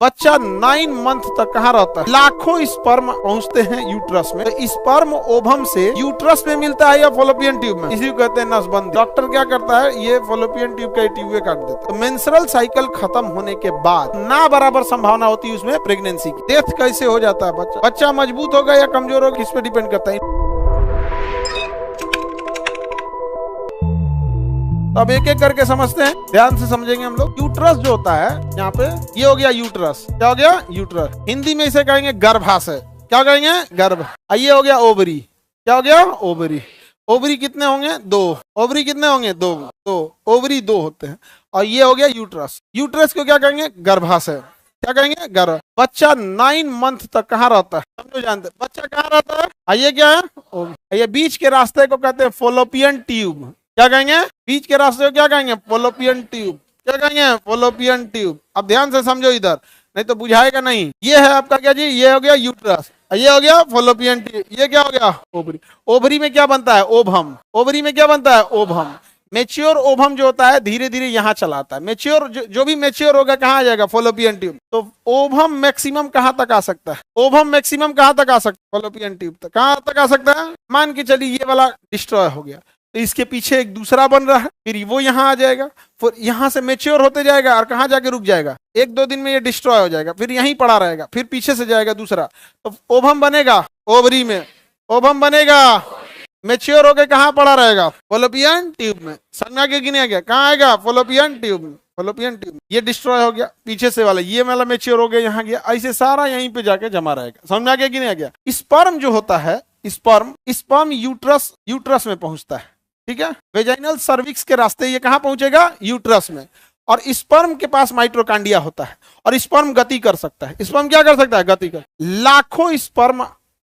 बच्चा 9 मंथ तक कहाँ रहता है? लाखों स्पर्म पहुंचते हैं यूट्रस में। तो स्पर्म ओवम से यूट्रस में मिलता है या फॉलोपियन ट्यूब में? इसी को कहते हैं नसबंदी। डॉक्टर क्या करता है? ये फॉलोपियन ट्यूब का ट्यूब काट देता है। तो मेंस्ट्रुअल साइकिल खत्म होने के बाद ना बराबर संभावना होती है उसमें प्रेगनेंसी की। डेथ कैसे हो जाता है बच्चा? बच्चा मजबूत होगा या कमजोर होगा, किस पे डिपेंड करता है? तो अब एक एक करके समझते हैं, ध्यान से समझेंगे हम लोग। यूट्रस जो होता है यहाँ पे, ये हो गया यूट्रस। क्या हो गया? यूट्रस। हिंदी में इसे कहेंगे गर्भाशय। क्या कहेंगे? गर्भ। ये हो गया ओवरी। क्या हो गया? ओवरी। ओवरी कितने होंगे? 2। ओवरी कितने होंगे? 2। ओवरी 2 होते हैं। और ये हो गया यूट्रस। यूट्रस को क्या कहेंगे? गर्भाशय। क्या कहेंगे? गर्भ। बच्चा 9 मंथ तक कहाँ रहता है? हम तो जानते हैं बच्चा कहाँ रहता है। ये क्या है? ये बीच के रास्ते को कहते हैं फॉलोपियन ट्यूब। क्या कहेंगे? बीच के रास्ते को क्या कहेंगे? Fallopian tube. क्या कहेंगे? Fallopian tube. अब ध्यान से समझो इधर, नहीं तो बुझाएगा नहीं। ये है आपका क्या जी? ये हो गया यूट्रस। ये हो गया फॉलोपियन ट्यूब। ये क्या हो गया? ओवरी। ओवरी में क्या बनता है? ओवम। ओवरी में क्या बनता है? ओवम। मेच्योर ओवम जो होता है धीरे धीरे यहाँ चलाता है। मेच्योर जो भी मेच्योर होगा कहाँ आ जाएगा? Fallopian tube. तो ओवम मैक्सिमम कहाँ तक आ सकता है? ओवम मैक्सिमम कहाँ तक आ सकता है? फॉलोपियन ट्यूब तक। कहाँ तक आ सकता है? मान के चलिए ये वाला डिस्ट्रॉय हो गया, तो इसके पीछे एक दूसरा बन रहा है, फिर वो यहाँ आ जाएगा, फिर यहाँ से मेच्योर होते जाएगा और कहाँ जाके रुक जाएगा? 1-2 दिन में ये डिस्ट्रॉय हो जाएगा, फिर यहीं पड़ा रहेगा, फिर पीछे से जाएगा दूसरा। तो ओवम बनेगा ओवरी में। ओवम बनेगा, मेच्योर होके कहाँ पड़ा रहेगा? फॉलोपियन ट्यूब में। समझ आगे कि नहीं आ गया? कहाँ आएगा? फॉलोपियन ट्यूब में। Fallopian tube. ये डिस्ट्रॉय हो गया, पीछे से वाला ये वाला मेच्योर हो गया, यहाँ गया, ऐसे सारा यहीं पे जाके जमा रहेगा। समझ आगे कि नहीं आ गया? स्पर्म जो होता है, स्पर्म यूट्रस में पहुंचता है। ठीक है, वेजाइनल सर्विक्स के रास्ते ये कहां पहुंचेगा? यूट्रस में। और स्पर्म के पास माइटोकांडिया होता है और स्पर्म गति कर सकता है। स्पर्म क्या कर सकता है? गति कर। लाखों स्पर्म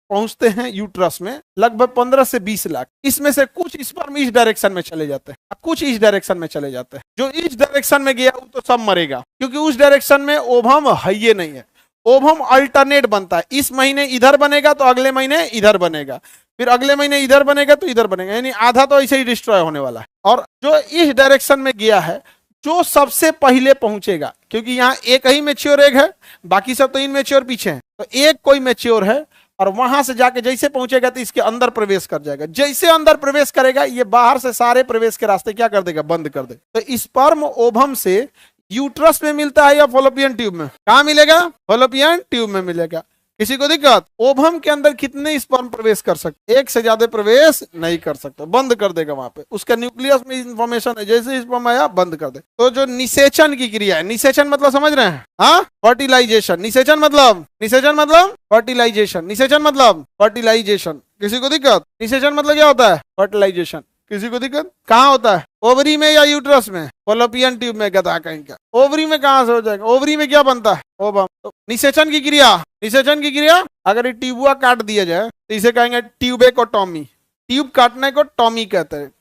पहुंचते हैं यूट्रस में, लगभग 15 से 20 लाख। इसमें से कुछ स्पर्म इस डायरेक्शन में चले जाते हैं, कुछ इस डायरेक्शन में चले जाते हैं। जो इस डायरेक्शन में गया वो तो सब मरेगा, क्योंकि उस डायरेक्शन में ओवम है ही नहीं है। ओवम अल्टरनेट बनता है, इस महीने इधर बनेगा तो अगले महीने इधर बनेगा, फिर अगले महीने इधर बनेगा तो इधर बनेगा, यानी आधा तो ऐसे ही डिस्ट्रॉय होने वाला है। और जो इस डायरेक्शन में गया है, जो सबसे पहले पहुंचेगा, क्योंकि यहाँ एक ही मैच्योर एग है, बाकी सब तो इनमैच्योर पीछे हैं, तो एक कोई मैच्योर है और वहां से जाके जैसे पहुंचेगा तो इसके अंदर प्रवेश कर जाएगा। जैसे अंदर प्रवेश करेगा, ये बाहर से सारे प्रवेश के रास्ते क्या कर देगा? बंद कर देगा। तो स्पर्म ओवम से यूट्रस में मिलता है या फॉलोपियन ट्यूब में? कहां मिलेगा? फॉलोपियन ट्यूब में मिलेगा। किसी को दिक्कत? ओवम के अंदर कितने स्पर्म प्रवेश कर सकते? एक से ज्यादा प्रवेश नहीं कर सकते, बंद कर देगा वहां पे। उसका न्यूक्लियस में इंफॉर्मेशन है, जैसे स्पर्म आया बंद कर दे। तो जो निषेचन की क्रिया है, निषेचन मतलब समझ रहे हैं? हाँ, फर्टिलाइजेशन। निषेचन मतलब फर्टिलाइजेशन। निषेचन मतलब फर्टिलाइजेशन। किसी को दिक्कत? निषेचन मतलब क्या होता है? फर्टिलाइजेशन। किसी को दिक्कत? कहाँ होता है? ओवरी में या यूट्रस में? फॉलोपियन ट्यूब में। गधा कहीं का। ओवरी में कहाँ से हो जाएगा? ओवरी में क्या बनता है? ओवम। तो निषेचन की क्रिया अगर ये ट्यूबुआ काट दिया जाए तो इसे कहेंगे ट्यूबेकोटॉमी। ट्यूब काटने को टॉमी कहते हैं,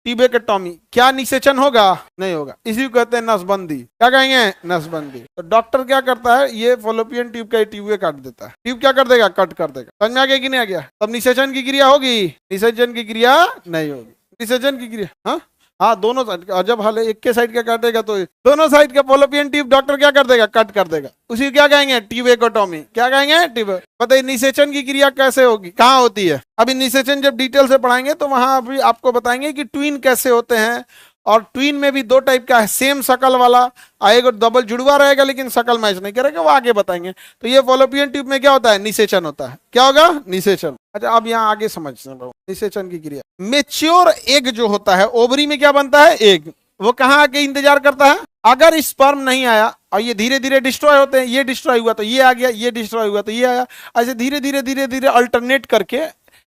ट्यूबेकोटॉमी। क्या निषेचन होगा? नहीं होगा। इसी को कहते हैं नसबंदी। क्या कहेंगे? नसबंदी। तो डॉक्टर क्या करता है? ये फॉलोपियन ट्यूब का ट्यूब काट देता है। ट्यूब क्या कर देगा? कट कर देगा। समझ में आ गया कि नहीं आ गया? तब निषेचन की क्रिया होगी? निषेचन की क्रिया नहीं होगी। निषेचन की क्रिया हाँ दोनों साइड का। जब हाल एक के साइड का काटेगा तो दोनों साइड का फॉलोपियन ट्यूब डॉक्टर क्या कर देगा? कट कर देगा। उसी क्या कहेंगे? ट्यूबेकोटॉमी। क्या कहेंगे? ट्यूब। बताइए निषेचन की क्रिया कैसे होगी, कहाँ होती है? अभी निषेचन जब डिटेल से पढ़ाएंगे तो वहां अभी आपको बताएंगे कि ट्विन कैसे होते हैं। और ट्विन में भी 2 टाइप का है, सेम शकल वाला, आएगा डबल जुड़वा रहेगा लेकिन शकल मैच नहीं करेगा, वो आगे बताएंगे। तो ये फॉलोपियन ट्यूब में क्या होता है? निषेचन होता है। क्या होगा? निषेचन। अच्छा, अब यहाँ आगे समझते हैं निषेचन की क्रिया। मेच्योर एग जो होता है, ओवरी में क्या बनता है? एग। वो कहाँ आके इंतजार करता है? अगर स्पर्म नहीं आया और ये धीरे धीरे डिस्ट्रॉय होते हैं, ये डिस्ट्रॉय हुआ तो ये आ गया, ये डिस्ट्रॉय हुआ तो ये आया, ऐसे धीरे धीरे अल्टरनेट करके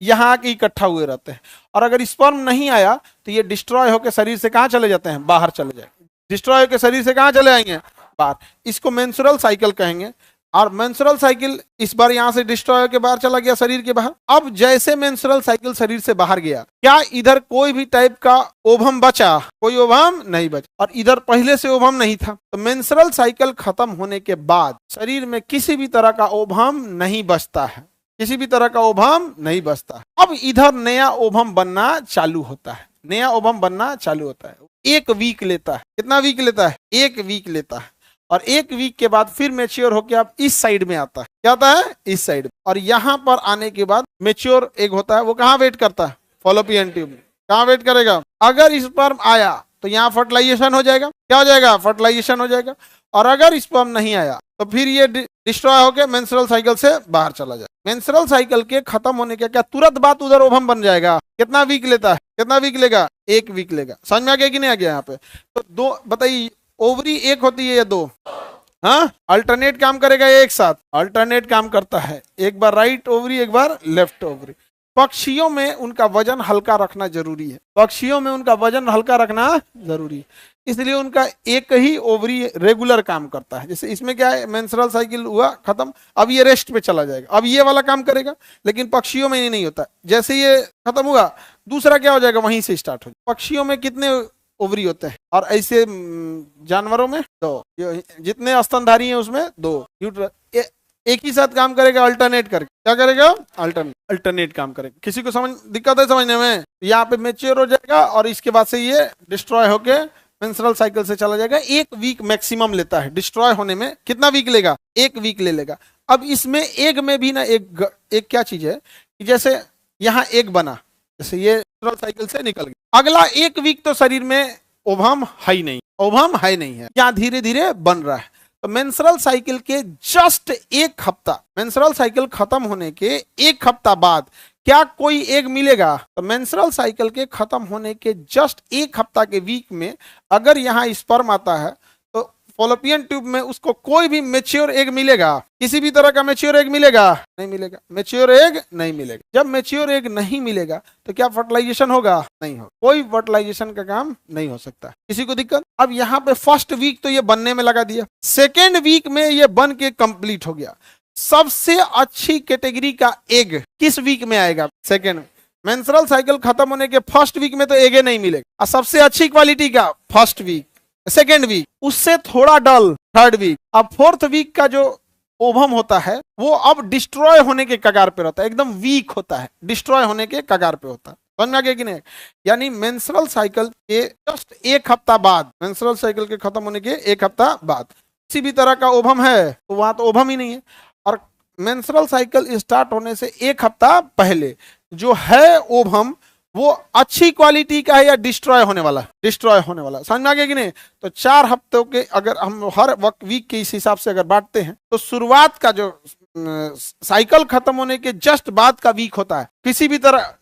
यहाँ आके इकट्ठा हुए रहते हैं। और अगर स्पर्म नहीं आया तो ये डिस्ट्रॉय होकर शरीर से कहाँ चले जाते हैं? बाहर चले जाएंगे। डिस्ट्रॉय होकर शरीर से कहाँ चले आएंगे? बाहर। इसको मेंस्ट्रुअल साइकिल कहेंगे। और मेंस्ट्रुअल साइकिल इस बार यहाँ से डिस्ट्रॉय होकर बाहर चला गया शरीर के बाहर। अब जैसे मेंस्ट्रुअल साइकिल शरीर से बाहर गया, क्या इधर कोई भी टाइप का ओवम बचा? कोई ओवम नहीं बचा। और इधर पहले से ओवम नहीं था। तो मेंस्ट्रुअल साइकिल खत्म होने के बाद शरीर में किसी भी तरह का ओवम नहीं बचता है, किसी भी तरह का ओवम नहीं बचता। अब इधर नया ओवम बनना चालू होता है, नया ओवम बनना चालू होता है। 1 वीक लेता है। कितना वीक लेता है? 1 वीक लेता है। और 1 वीक के बाद फिर मेच्योर होके आप इस साइड में आता है। क्या आता है? इस साइड। और यहाँ पर आने के बाद मेच्योर एग होता है, वो कहाँ वेट करता है? फॉलोपियन ट्यूब में। कहाँ वेट करेगा? अगर स्पर्म आया तो यहाँ फर्टिलाइजेशन हो जाएगा। क्या हो जाएगा? फर्टिलाइजेशन हो जाएगा। और अगर स्पर्म नहीं आया तो फिर ये डिस्ट्रॉय होकर मेंस्ट्रुअल साइकिल से बाहर चला जाए। मेंस्ट्रुअल साइकिल के खत्म होने के क्या तुरंत बाद उधर ओवम बन जाएगा? कितना वीक लेता है? कितना वीक लेगा? 1 वीक लेगा। समझ में आ गया कि नहीं आ गया? यहाँ पे तो दो बताइए, ओवरी एक होती है या दो? हाँ, अल्टरनेट काम करेगा या एक साथ? अल्टरनेट काम करता है, एक बार राइट ओवरी एक बार लेफ्ट ओवरी। पक्षियों में उनका वजन हल्का रखना जरूरी है। पक्षियों में उनका वजन हल्का रखना जरूरी है, इसलिए उनका एक ही ओवरी रेगुलर काम करता है। जैसे इसमें क्या है, मेंस्ट्रुअल साइकिल हुआ खत्म, अब ये रेस्ट पे चला जाएगा, अब ये वाला काम करेगा। लेकिन पक्षियों में ये नहीं होता, जैसे ये खत्म हुआ दूसरा क्या हो जाएगा, वहीं से स्टार्ट हो जाएगा। पक्षियों में कितने ओवरी होते हैं? और ऐसे जानवरों में 2। जितने स्तनधारी हैं उसमें 2। एक ही साथ काम करेगा, अल्टरनेट करके। क्या करेगा? अल्टरनेट काम करेगा। किसी को दिक्कत है समझने में? यहाँ पे मेच्योर हो जाएगा और इसके बाद से ये डिस्ट्रॉय होके मेंस्ट्रुअल साइकिल से चला जाएगा। 1 वीक मैक्सिमम लेता है डिस्ट्रॉय होने में। कितना वीक लेगा? 1 वीक ले लेगा। अब इसमें एग में भी ना एक क्या चीज है कि जैसे यहाँ एग बना, जैसे ये मेंस्ट्रुअल साइकिल से निकल गया, अगला 1 वीक तो शरीर में ओवम है ही नहीं, ओवम है नहीं है, यहाँ धीरे धीरे बन रहा है। तो मेंस्ट्रुअल साइकिल के जस्ट 1 हफ्ता, मेंस्ट्रुअल साइकिल खत्म होने के 1 हफ्ता बाद क्या कोई एग मिलेगा? तो मेंस्ट्रुअल साइकिल के खत्म होने के जस्ट 1 हफ्ता के वीक में अगर यहाँ स्पर्म आता है तो फॉलोपियन ट्यूब में उसको कोई भी मेच्योर एग मिलेगा? किसी भी तरह का मेच्योर एग मिलेगा? नहीं मिलेगा। मेच्योर एग नहीं मिलेगा। जब मेच्योर एग नहीं मिलेगा तो क्या फर्टिलाइजेशन होगा? नहीं होगा। कोई फर्टिलाइजेशन का काम नहीं हो सकता। किसी को दिक्कत? अब यहाँ पे फर्स्ट वीक तो ये बनने में लगा दिया, सेकेंड वीक में ये बन के कंप्लीट हो गया। सबसे अच्छी कैटेगरी का एग किस वीक में आएगा? सेकेंड। मेंस्ट्रुअल साइकिल खत्म होने के फर्स्ट वीक में तो एग नहीं मिलेगा। और सबसे अच्छी क्वालिटी का फर्स्ट वीक, सेकेंड वीक, उससे थोड़ा डल थर्ड वीक। अब फोर्थ वीक का जो ओवम होता है वो अब डिस्ट्रॉय होने के कगार पे रहता है, एकदम वीक होता है, डिस्ट्रॉय होने के कगार पे होता है। समझ में आ गया कि नहीं? यानी मेंस्ट्रुअल साइकिल के जस्ट 1 हफ्ता बाद, मेंस्ट्रुअल साइकिल के खत्म होने के 1 हफ्ता बाद किसी भी तरह का ओवम है तो वहां तो ओवम ही नहीं है। और मेंस्ट्रुअल साइकिल स्टार्ट होने से 1 हफ्ता पहले जो है ओवम वो अच्छी क्वालिटी का है या डिस्ट्रॉय होने वाला? डिस्ट्रॉय होने वाला। समझ में आ गया कि नहीं? तो 4 हफ्तों के अगर हम हर वक्त वीक के इस हिसाब से अगर बांटते हैं तो शुरुआत का जो साइकिल खत्म होने के जस्ट बाद का वीक होता है, किसी भी तरह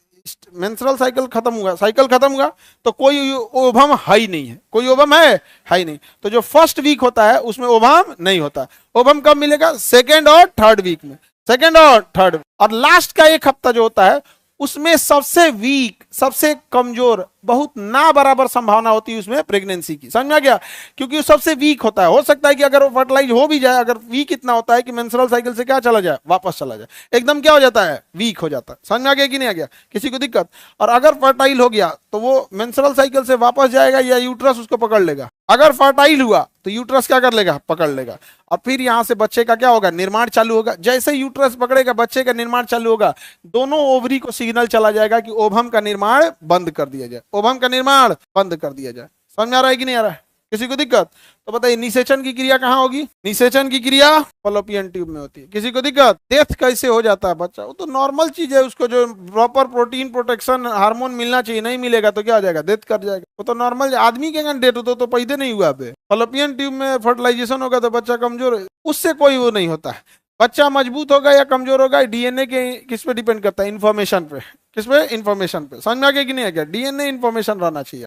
मेंस्ट्रुअल साइकिल खत्म हुआ तो कोई ओवम है ही नहीं है, कोई ओवम है ही नहीं। तो जो फर्स्ट वीक होता है उसमें ओवम नहीं होता। ओवम कब मिलेगा? सेकेंड और थर्ड वीक में, सेकेंड और थर्ड। और लास्ट का 1 हफ्ता जो होता है उसमें सबसे वीक, सबसे कमजोर, बहुत ना बराबर संभावना होती है उसमें प्रेगनेंसी की। समझ में आ गया? क्योंकि वो सबसे वीक होता है। हो सकता है कि अगर वो फर्टिलाइज हो भी जाए, अगर वीक इतना होता है कि मेंस्ट्रुअल साइकिल से क्या चला जाए, वापस चला जाए, एकदम क्या हो जाता है, वीक हो जाता है। समझ में आ गया कि नहीं आ गया? किसी को दिक्कत? और अगर फर्टाइल हो गया तो वो मेंस्ट्रुअल साइकिल से वापस जाएगा या यूट्रस उसको पकड़ लेगा? अगर फर्टाइल हुआ तो यूट्रस क्या कर लेगा? पकड़ लेगा। और फिर यहां से बच्चे का क्या होगा? निर्माण चालू होगा। जैसे यूट्रस पकड़ेगा बच्चे का निर्माण चालू होगा, दोनों ओवरी को सिग्नल चला जाएगा कि ओवम का निर्माण बंद कर दिया जाए, ओवम का निर्माण बंद कर दिया जाए। समझ में आ रहा है कि नहीं आ रहा है? किसी को दिक्कत? तो बताइए निषेचन की क्रिया कहाँ होगी? निषेचन की क्रिया फॉलोपियन ट्यूब में होती है। किसी को दिक्कत? डेथ कैसे हो जाता है बच्चा? वो तो नॉर्मल चीज है, उसको जो प्रॉपर प्रोटीन प्रोटेक्शन हार्मोन मिलना चाहिए नहीं मिलेगा तो क्या हो जाएगा? डेथ कर जाएगा। वो तो नॉर्मल आदमी के डेथ हो तो पैदा नहीं हुआ पे। फॉलोपियन ट्यूब में फर्टिलाइजेशन होगा तो बच्चा कमजोर है, उससे कोई वो नहीं होता है। बच्चा मजबूत होगा या कमजोर होगा डीएनए के किस पे डिपेंड करता है? इन्फॉर्मेशन पे। किस पे? इन्फॉर्मेशन पे। समझ में आ गया कि नहीं आ गया? डीएनए इन्फॉर्मेशन रहना चाहिए।